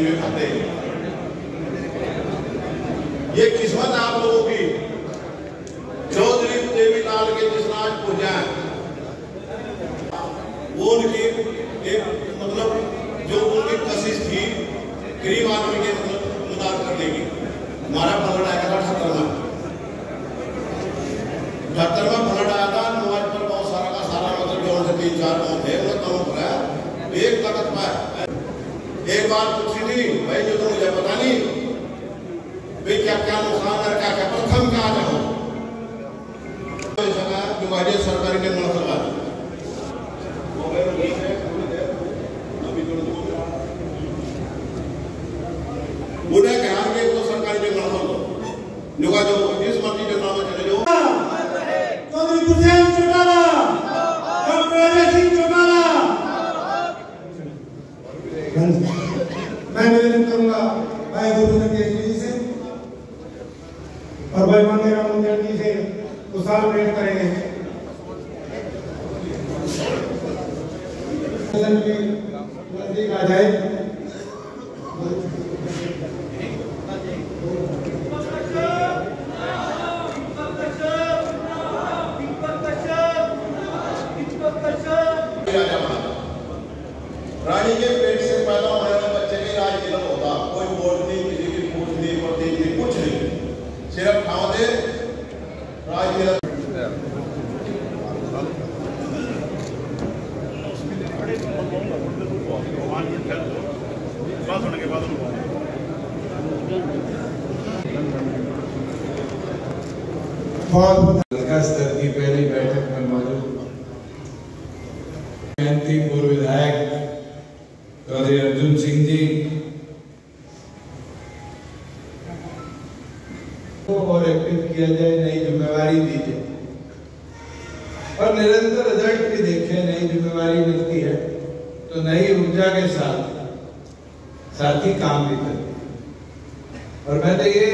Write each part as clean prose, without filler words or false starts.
में फतेह। ये किस्मत आप लोगों की चौधरी देवीलाल के जिस राज को जाए वो उनकी एक मतलब जो उनकी कोशिश थी गरीब आदमी के मदद करने की। हमारा फ्लड आया था 78 में फ्लड आया था। मोबाइल पर बहुत सारा का सारा मतलब जो उनसे 3-4 गाँव थे वो कम पर एक तकत पाया। एक बार पूछी थी भाई जो तो मुझे पता नहीं भाई क्या क्या नुकसान है क्या क्या प्रथम क्या जाओ सरकारी के मन सरकार उन्हें कहा कि तो सरकारी के मन हो योगा जो जिस मर्जी के नाम चले जाओ चौधरी हुसैन चौटाला डॉक्टर सिंह चौटाला। मैं निवेदन करूंगा भाई गोविंद केसरी जी से और भाई मांगेराम मुंडन जी से कुशाल भेंट करेंगे। आ जाए रानी के पेट से पैदा होने वाले बच्चे के राज तिलक होता। कोई वोट नहीं, किसी की पूछ नहीं, प्रतीक नहीं, कुछ नहीं, सिर्फ ठाव दे राज तिलक। हल्का स्तर की पहली बैठक में मौजूद पूर्व विधायक चौधरी अर्जुन सिंह जी और एक्टिव किया जाए, नई जिम्मेवारी दी जाए और निरंतर रिजल्ट भी देखें। नई जिम्मेवारी मिलती है तो नई ऊर्जा के साथ ही काम भी करें। और मैं तो ये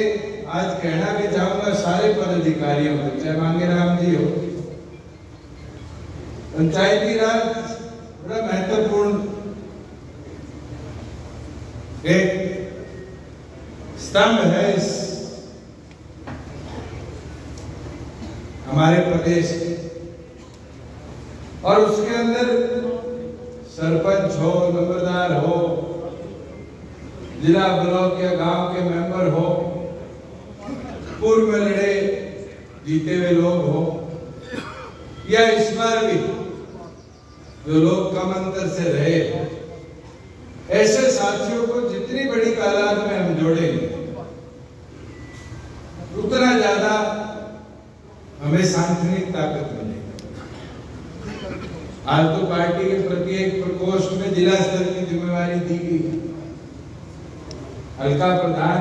आज कहना भी चाहूंगा सारे पदाधिकारियों को, चाहे मांगेराम जी हो, पंचायती राज बड़ा महत्वपूर्ण एक स्तंभ है इस हमारे प्रदेश के, और उसके अंदर सरपंच हो, नंबरदार हो, जिला ब्लॉक या गांव के मेंबर हो, पूर्व में लड़े जीते हुए लोग हो या इस बार भी जो लोग कम अंतर से रहे, ऐसे साथियों को जितनी बड़ी तादाद में हम जोड़ेंगे उतना ज्यादा हमें सांगठनिक ताकत मिलेगी। आज तो पार्टी के प्रत्येक प्रकोष्ठ में जिला स्तर की जिम्मेवारी दी गई। हल्का प्रधान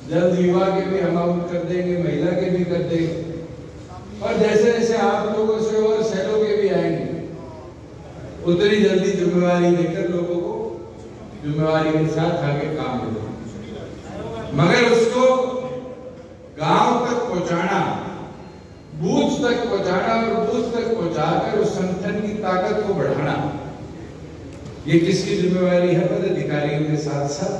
जल्द युवा के भी हम आउट कर देंगे, महिला के भी कर देंगे, और जैसे जैसे आप लोगों से और शहरों के भी आएंगे उतनी जल्दी जिम्मेवारी देकर लोगों को जिम्मेवारी के साथ आगे काम करें। मगर उसको गांव तक पहुंचाना, बूथ तक पहुंचाना और बूथ तक पहुंचाकर उस संगठन की ताकत को बढ़ाना, ये किसकी जिम्मेवारी है? पदाधिकारियों के साथ साथ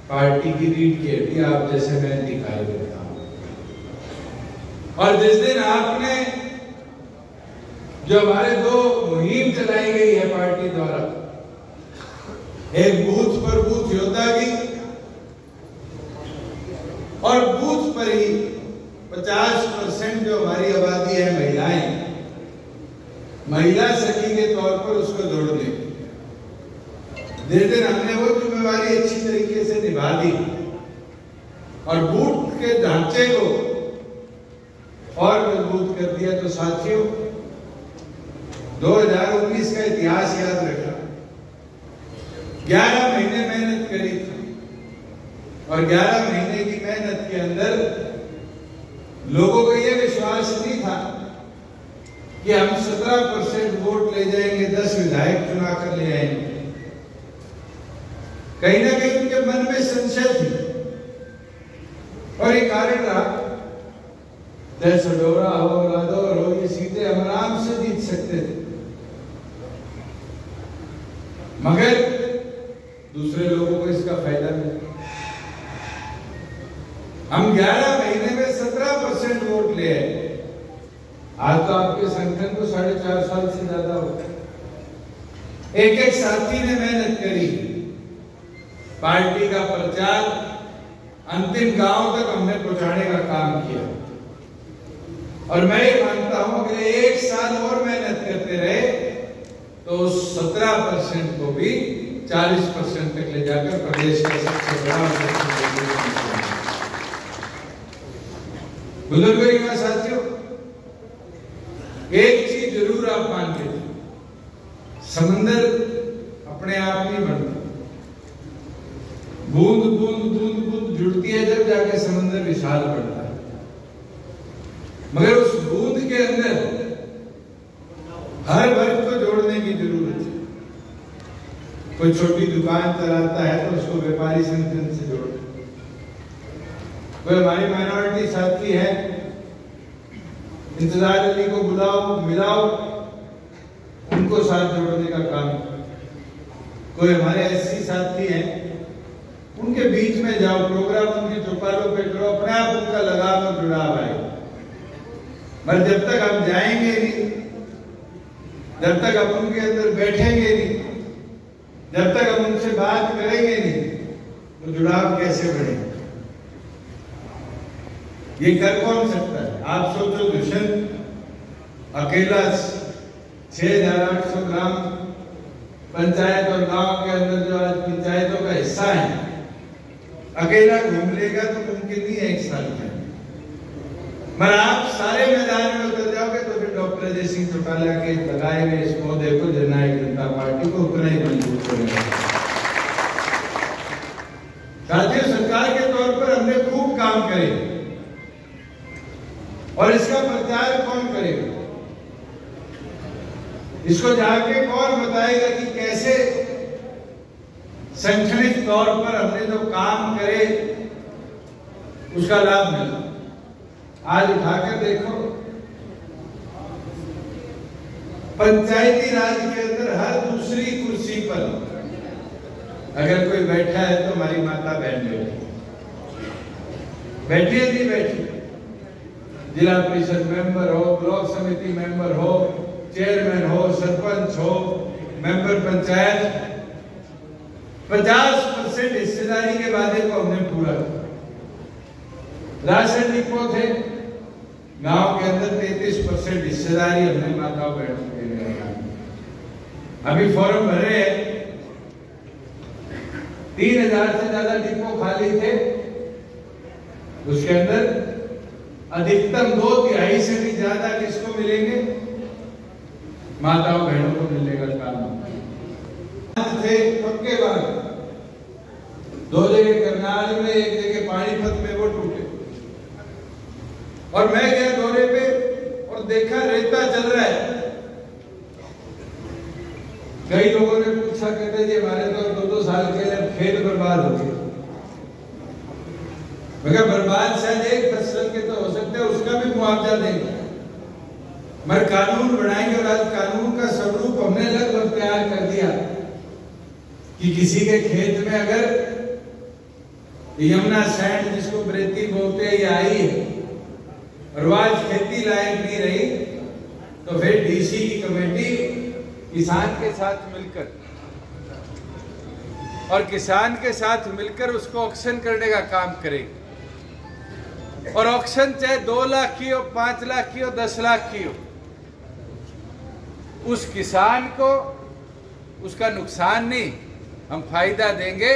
पार्टी की रीढ़ की हड्डी आप जैसे मैं दिखाई देता हूं। और जिस दिन आपने जो हमारे 2 मुहिम चलाई गई है पार्टी द्वारा, एक बूथ पर बूथ योद्धा की और बूथ पर ही 50% जो हमारी आबादी है महिलाएं, महिला सखी के तौर पर उसको जोड़ने, जिस दिन हमने वो जिम्मेवारी अच्छी तरीके से निभा दी और बूथ के ढांचे को और मजबूत कर दिया, तो साथियों 2019 का इतिहास याद रखना। 11 महीने मेहनत करी थी और 11 महीने की मेहनत के अंदर लोगों को यह विश्वास नहीं था कि हम 17% वोट ले जाएंगे, 10 विधायक चुना कर ले आएंगे। कहीं ना कहीं उनके मन में संशय थी और ये कारण रहा, चाहे सडोरा हो, रादौर हो, ये सीटें हम आराम से जीत सकते थे, मगर दूसरे लोग लोगों को इसका फायदा मिले। हम 11 महीने में 17% वोट ले आए। आज तो आपके संगठन को 4.5 साल से ज्यादा हो गया। एक एक साथी ने मेहनत करी, पार्टी का प्रचार अंतिम गांव तक हमने पहुंचाने का काम किया। और मैं ये मानता हूं कि 1 साल और मेहनत करते रहे तो 17% को भी 40% तक ले जाकर प्रदेश का सबसे बड़ा बुजुर्गों, युवा साथियों, एक चीज जरूर आप मान के चलिए, समंदर अपने आप नहीं बनता। बूंद बूंद बूंद बूंद जुड़ती है, जब जाके समंदर विशाल बढ़ता है। मगर उस बूंद के अंदर हर वर्ग को जोड़ने की जरूरत है। कोई छोटी दुकान चलाता है तो उसको व्यापारी संगठन से जोड़ो। कोई हमारी माइनॉरिटी साथी है, इंतजार अली को बुलाओ, मिलाओ, उनको साथ जोड़ने का काम। कोई हमारे एससी साथी हैं, उनके बीच में जाओ, प्रोग्राम उनके चौपालों पे करो, अपने आप उनका लगाव और जुड़ाव आए। मगर जब तक हम जाएंगे नहीं, जब तक हम उनके अंदर बैठेंगे नहीं, जब तक हम उनसे बात करेंगे नहीं, तो जुड़ाव कैसे बढ़ेगा? ये कर कौन सकता है? आप सोचो, दुष्यंत अकेला 6,800 ग्राम पंचायत और गांव के अंदर जो आज पंचायतों का हिस्सा है, अकेला घूम लेगा तो मुमकिन नहीं है 1 साल में। मगर आप सारे मैदान में उतर जाओगे तो फिर डॉक्टर अजय सिंह चौटाला के लगाए हुए इस पौधे को जननायक जनता पार्टी को उतना ही मजबूत करेगा। साथियों, सरकार के तौर पर हमने खूब काम करे और इसका प्रचार कौन करेगा? इसको जाके कौन बताएगा कि कैसे शैक्षणिक तौर पर हमने जो काम करे उसका लाभ मिला? आज उठाकर देखो, पंचायती राज के अंदर हर दूसरी कुर्सी पर अगर कोई बैठा है तो हमारी माता बहन बैठी है, नहीं बैठी? जिला परिषद मेंबर हो, ब्लॉक समिति मेंबर हो, चेयरमैन हो, सरपंच हो, मेंबर पंचायत, 50% हिस्सेदारी के वादे को हमने पूरा किया। राशन डिपो थे, गांव के अंदर 33% हिस्सेदारी हमने माताओं बहनों के लिए लगाई। अभी फॉर्म भरे हैं, 3000 से ज्यादा डिपो खाली थे, उसके अंदर अधिकतम 2/3 से भी ज्यादा किसको मिलेंगे? माताओं बहनों को मिलने का काम थे। पक्के बात, 2 जगह करनाल में, 1 जगह पानीपत में वो टूटे। और मैं गया दौरे पे और देखा रेता चल रहा है। कई लोगों ने पूछा, कहते जी हमारे तो 2-2 साल के लिए खेत बर्बाद हो गए। मगर बर्बाद शायद एक फसल के तो हो सकते हैं, उसका भी मुआवजा देंगे। मगर कानून बनाएंगे और आज कानून का स्वरूप हमने लगभग तैयार कर दिया कि किसी के खेत में अगर यमुना सैंड, जिसको बरेती बोलते हैं, ये आई है और आज खेती लायक नहीं रही, तो फिर डीसी की कमेटी किसान के साथ मिलकर और किसान के साथ मिलकर उसको ऑक्शन करने का काम करेगी। और ऑक्शन चाहे 2 लाख की हो, 5 लाख की हो, 10 लाख की हो, उस किसान को उसका नुकसान नहीं, हम फायदा देंगे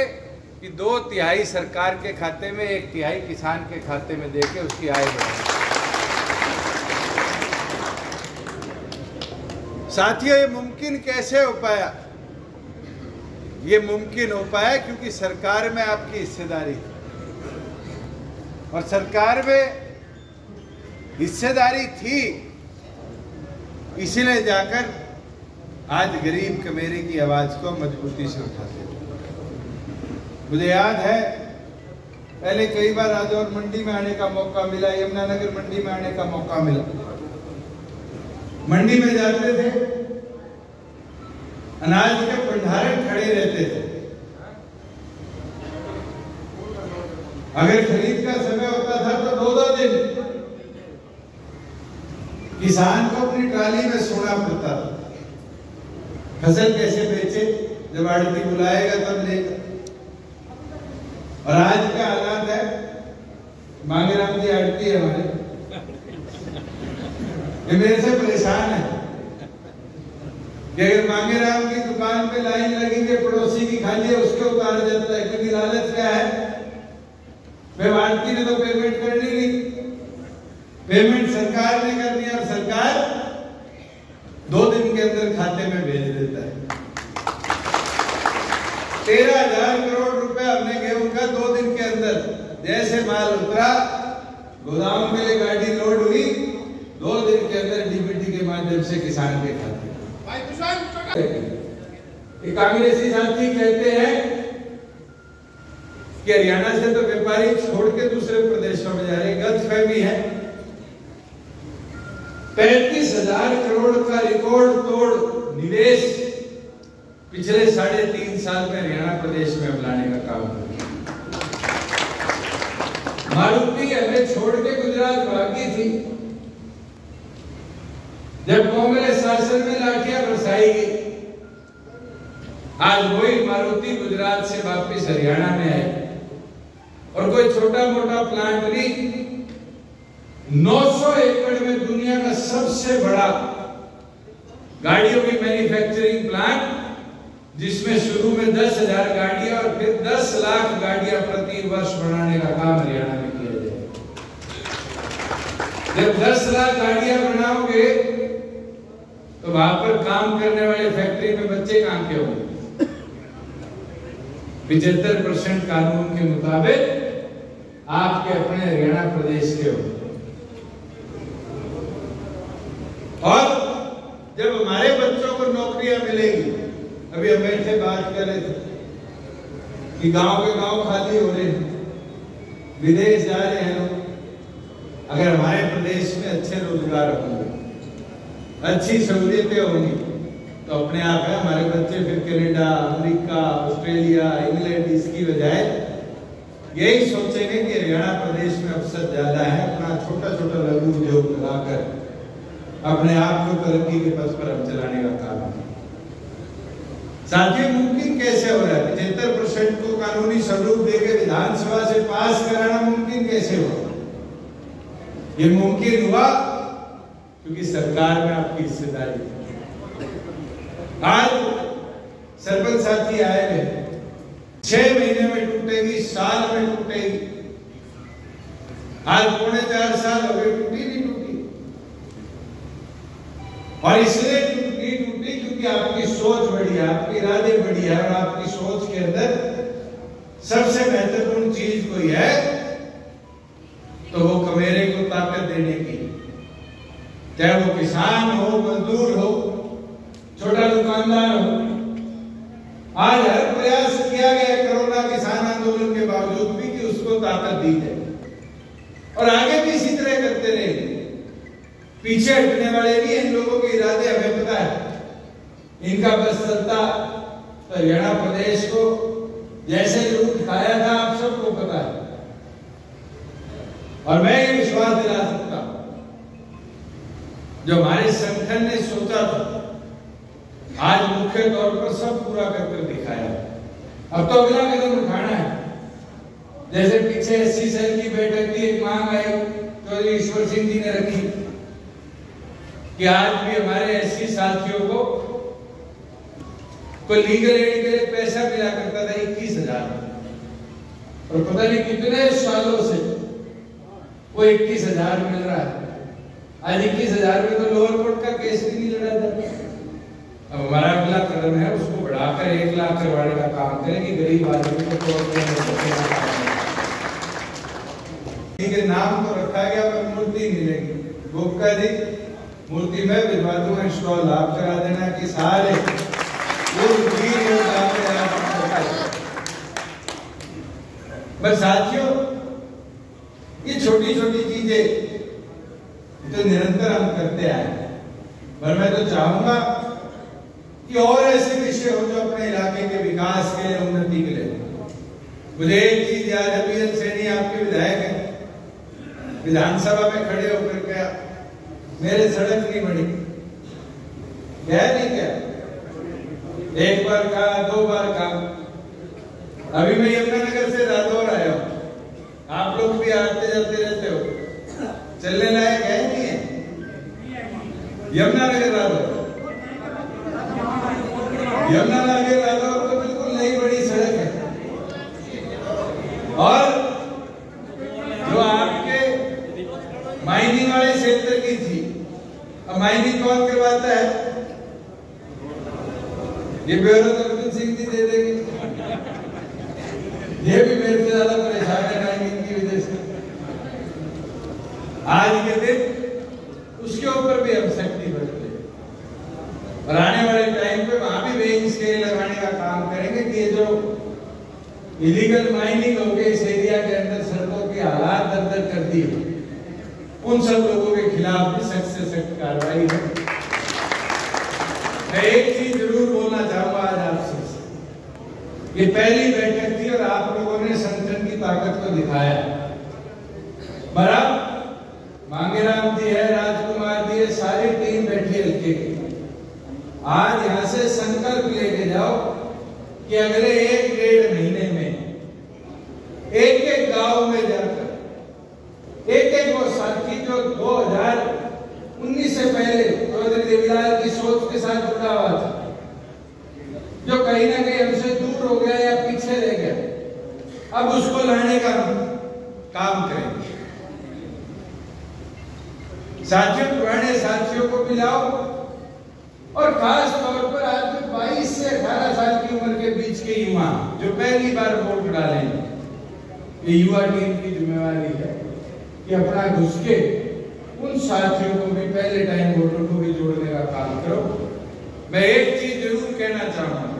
कि 2/3 सरकार के खाते में, 1/3 किसान के खाते में देके उसकी आय बढ़ाएंगे। साथियों, ये मुमकिन कैसे हो पाया? ये मुमकिन हो पाया क्योंकि सरकार में आपकी हिस्सेदारी थी। और सरकार में हिस्सेदारी थी, इसलिए जाकर आज गरीब कमेरे की आवाज को मजबूती से उठाते हैं। मुझे याद है, पहले कई बार राजौर मंडी में आने का मौका मिला, यमुनानगर मंडी में आने का मौका मिला। मंडी में जाते थे, अनाज के भंडारण खड़े रहते थे। अगर खरीद का समय होता था तो 2-2 दिन किसान को अपनी ट्राली में सोना पड़ता था। फसल कैसे बेचे? जब आड़ती बुलाएगा तब लेगा। और आज का हालात है, मांगेराम जी आड़ती है हमारे, ये मेरे से परेशान है कि अगर मांगेराम की दुकान पे लाइन लगेगी, पड़ोसी की खाली है उसके उतार जाता है, क्योंकि लालच क्या है, वे आड़ती ने तो पेमेंट करनी नहीं, पेमेंट सरकार ने कर दिया और सरकार 2 दिन के अंदर खाते में भेज देता है। 13,000 करोड़ रुपए हमने गेहूं का 2 दिन के अंदर, जैसे माल उतरा गोदाम के लिए गाड़ी लोड हुई, 2 दिन के अंदर डीबीटी के माध्यम से किसान के खाते। कांग्रेसी साथी कहते हैं कि हरियाणा से तो व्यापारी छोड़ के दूसरे प्रदेशों में जा रहे, गलतफहमी है। 35,000 करोड़ का रिकॉर्ड तोड़ निवेश पिछले 3.5 साल में हरियाणा प्रदेश में लाने का काम किया। मारुति हमें छोड़ के गुजरात भागी थी, जब कांग्रेस शासन में लाठियां बरसाई गई। आज वही मारुति गुजरात से वापस हरियाणा में है और कोई छोटा मोटा प्लांट नहीं, 900 एकड़ में दुनिया का सबसे बड़ा गाड़ियों की मैन्युफैक्चरिंग प्लांट, जिसमें शुरू में 10,000 गाड़ियां और फिर 10 लाख गाड़ियां प्रति वर्ष बनाने का काम हरियाणा में किया जाए। जब 10 लाख गाड़ियां बनाओगे तो वहां पर काम करने वाले फैक्ट्री में बच्चे कहां के होंगे? 75% कानून के मुताबिक आपके अपने हरियाणा प्रदेश के होंगे। और जब हमारे बच्चों को नौकरियां मिलेगी, अभी हम बैठे बात कर रहे थे कि गांव के गांव खाली हो रहे हैं, विदेश जा रहे हैं लोग। अगर हमारे प्रदेश में अच्छे रोजगार होंगे, अच्छी सहूलियतें होंगी, तो अपने आप है हमारे बच्चे फिर कनाडा, अमेरिका, ऑस्ट्रेलिया, इंग्लैंड, इसकी बजाय यही सोचेंगे कि हरियाणा प्रदेश में अवसर ज्यादा है, अपना छोटा छोटा लघु उद्योग लगाकर अपने आप को तरक्की के पथ पर हम चलाने का काम है। साथियों, मुमकिन कैसे हो रहा है? 75% को कानूनी स्वरूप देकर विधानसभा से पास कराना मुमकिन कैसे हुआ? ये मुमकिन हुआ क्योंकि सरकार में आपकी हिस्सेदारी है। आज सरपंच साथी आए हैं, 6 महीने में टूटेगी, साल में टूटेगी। आज 3.25 साल हो गए, टूटी नहीं टूटी। और इसलिए नहीं टूटी क्योंकि आपकी सोच बड़ी है, आपके इरादे बड़ी है, और आपकी सोच के अंदर सबसे महत्वपूर्ण चीज कोई है तो वो कमेरे को ताकत देने की, चाहे वो किसान हो, मजदूर हो, छोटा दुकानदार हो। आज हर प्रयास किया गया कोरोना किसान आंदोलन के बावजूद भी कि उसको ताकत दी जाए, और आगे भी इसी तरह करते रहेंगे। पीछे हटने वाले नहीं, इन लोगों के इरादे हमें पता है। इनका बस चलता तो हरियाणा प्रदेश को जैसे लूट खाया था आप सबको पता है। और मैं ये विश्वास दिला सकता हूं, जो हमारे संगठन ने सोचा था आज मुख्य तौर पर सब पूरा कर दिखाया। अब तो अगला कदम उठाना है। जैसे पीछे 80 सेल की बैठक की एक मांग आई तो ईश्वर सिंह जी ने रखी कि आज भी हमारे एससी साथियों को कोई लीगल एड के लिए पैसा मिला करता था 21,000, और पता नहीं कितने सालों से वो 21,000 मिल रहा है। आज 21,000 में तो लोअर कोर्ट का केस भी नहीं लड़ा जाता। अब हमारा अगला कदम है उसको बढ़ाकर 1 लाख करवाने का काम करें कि गरीब आदमी को के नाम तो रखा गया पर मूर्ति मिलेगी। गोपका जी, मूर्ति में भिजवा दूंगा, स्टॉल आप करा देना कि सारे बस। साथियों, ये छोटी छोटी चीजें तो निरंतर हम करते आए, पर मैं तो चाहूंगा कि और ऐसे विषय हो जो अपने इलाके के विकास के लिए, उन्नति के लिए। मुझे एक चीज याद है, बीएन सैनी आपके विधायक हैं, विधानसभा में खड़े होकर क्या मेरे सड़क नहीं बनी, क्या नहीं क्या, एक बार कहा, 2 बार कहा। अभी मैं यमुनानगर से रादौर आया हूं, आप लोग भी आते जाते रहते हो, चलने लायक है नहीं है यमुनानगर रादौर? यमुनानगर रादौर तो बिल्कुल नई बड़ी सड़क है। और जो आपके माइनिंग वाले क्षेत्र की थी, अब माइनिंग कौन करवाता है? ये ब्यूरो अर्जुन सिंह जी दे देंगे। ये भी मेरे से ज्यादा परेशान है माइनिंग की वजह से। आज के दिन उसके ऊपर भी हम सख्ती बरते और आने वाले टाइम पे वहां भी वेइंग स्केल लगाने का काम करेंगे कि ये जो इलीगल माइनिंग हो गई इस एरिया के अंदर, सड़कों की हालात दर कर दी, उन सब लोगों के खिलाफ भी सख्त से सख्त कार्रवाई है। मैं एक चीज जरूर बोलना चाहूंगा आज आपसे, ये पहली बैठक थी और आप लोगों ने संगठन की ताकत को दिखाया। बड़ा मांगेराम जी है, राजकुमार जी है, सारी टीम बैठी हल्के की। आज यहां से संकल्प लेके जाओ कि अगले 1-1.5 महीने में एक गांव में जाकर एक वो साथी जो 2019 से पहले चौधरी देवीलाल की सोच के साथ जुड़ा हुआ था, जो कहीं ना कहीं हमसे दूर हो गया या पीछे रह गया, अब उसको लाने का काम करेंगे। साथियों, पुराने साथियों को मिलाओ और खास तौर पर आज जो 22 से 18 साल की उम्र के बीच के युवा जो पहली बार वोट डालेंगे, ये युवा टीम की जिम्मेवारी है कि अपना घुस के उन साथियों को भी पहले टाइम वोटर को भी जोड़ने का काम करो। मैं एक चीज जरूर कहना चाहूंगा,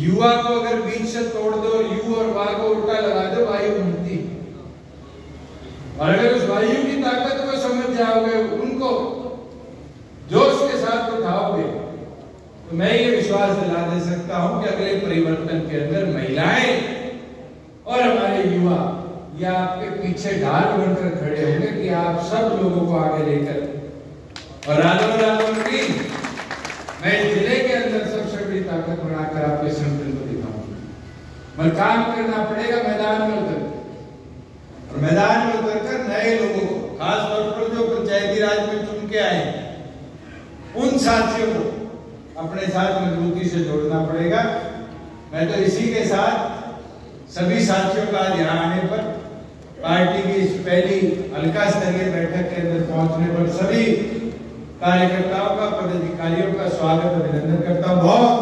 युवा को अगर बीच से तोड़ दो, यू और वाह को उल्टा लगा दो, वायु बनती। और अगर उस वायु की ताकत को समझ जाओगे, उनको जोश के साथ उठाओगे, तो मैं ये विश्वास दिला दे सकता हूं कि अगले परिवर्तन के अंदर महिलाएं और हमारे युवा ये आपके पीछे ढाल बनकर खड़े होंगे कि आप सब लोगों को आगे लेकर और रादौर टीम मैं जिले के अंदर सबसे बड़ी ताकत बनाकर आपके संगठन को दिखाऊंगा। मगर काम करना पड़ेगा मैदान में उतर, और मैदान में उतरकर नए लोगों को, खास तौर पर जो पंचायती राज में चुन के आए, उन साथियों को अपने साथ मजबूती से जोड़ना पड़ेगा। मैं तो इसी के साथ सभी साथियों का आज यहाँ आने पर, पार्टी की इस पहली हल्का स्तरीय बैठक के अंदर पहुंचने पर सभी कार्यकर्ताओं का, पदाधिकारियों का स्वागत अभिनंदन करता हूँ। बहुत